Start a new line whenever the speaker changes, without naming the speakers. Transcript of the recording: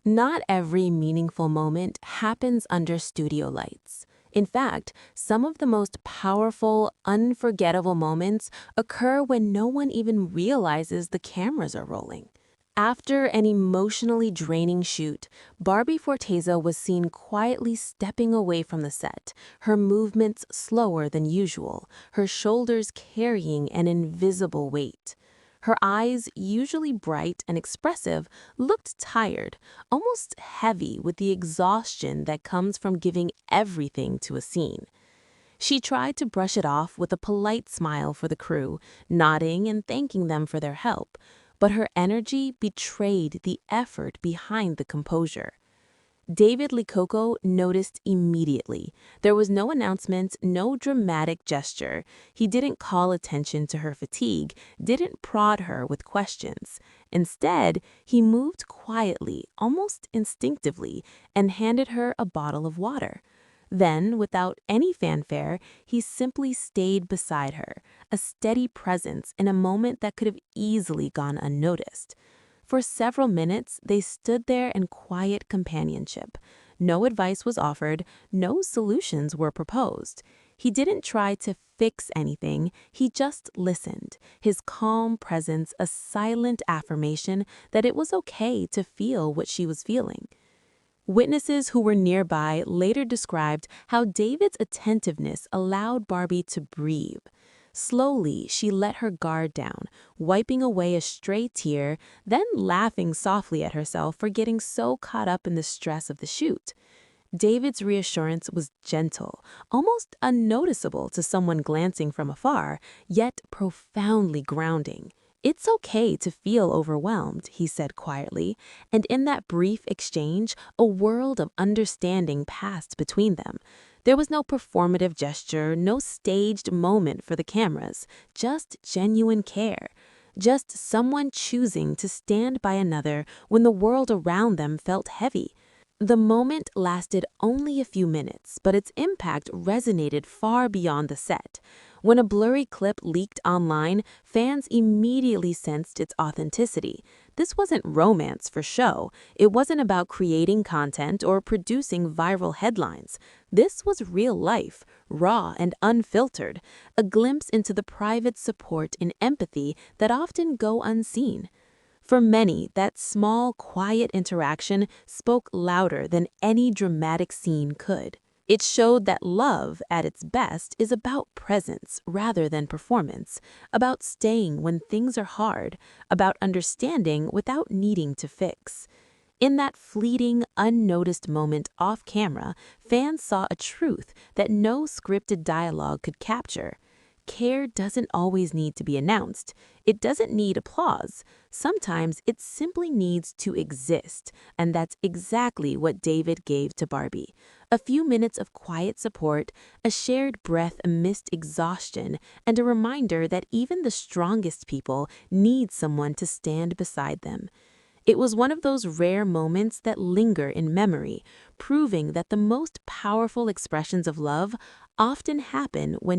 Not every meaningful moment happens under studio lights. In fact, some of the most powerful, unforgettable moments occur when no one even realizes the cameras are rolling. After an emotionally draining shoot, Barbie Forteza was seen quietly stepping away from the set, her movements slower than usual, her shoulders carrying an invisible weight. Her eyes, usually bright and expressive, looked tired, almost heavy with the exhaustion that comes from giving everything to a scene. She tried to brush it off with a polite smile for the crew, nodding and thanking them for their help, but her energy betrayed the effort behind the composure. David Licauco noticed immediately. There was no announcement, no dramatic gesture. He didn't call attention to her fatigue, didn't prod her with questions. Instead, he moved quietly, almost instinctively, and handed her a bottle of water. Then, without any fanfare, he simply stayed beside her, a steady presence in a moment that could have easily gone unnoticed. For several minutes, they stood there in quiet companionship. No advice was offered, no solutions were proposed. He didn't try to fix anything, he just listened, his calm presence a silent affirmation that it was okay to feel what she was feeling. Witnesses who were nearby later described how David's attentiveness allowed Barbie to breathe. Slowly, she let her guard down, wiping away a stray tear, then laughing softly at herself for getting so caught up in the stress of the shoot. David's reassurance was gentle, almost unnoticeable to someone glancing from afar, yet profoundly grounding. "It's okay to feel overwhelmed," he said quietly, and in that brief exchange, a world of understanding passed between them. There was no performative gesture, no staged moment for the cameras, just genuine care. Just someone choosing to stand by another when the world around them felt heavy. The moment lasted only a few minutes, but its impact resonated far beyond the set. When a blurry clip leaked online, fans immediately sensed its authenticity. This wasn't romance for show. It wasn't about creating content or producing viral headlines. This was real life, raw and unfiltered, a glimpse into the private support and empathy that often go unseen. For many, that small, quiet interaction spoke louder than any dramatic scene could. It showed that love, at its best, is about presence rather than performance, about staying when things are hard, about understanding without needing to fix. In that fleeting, unnoticed moment off camera, fans saw a truth that no scripted dialogue could capture. Care doesn't always need to be announced. It doesn't need applause. Sometimes it simply needs to exist, and that's exactly what David gave to Barbie. A few minutes of quiet support, a shared breath amidst exhaustion, and a reminder that even the strongest people need someone to stand beside them. It was one of those rare moments that linger in memory, proving that the most powerful expressions of love often happen when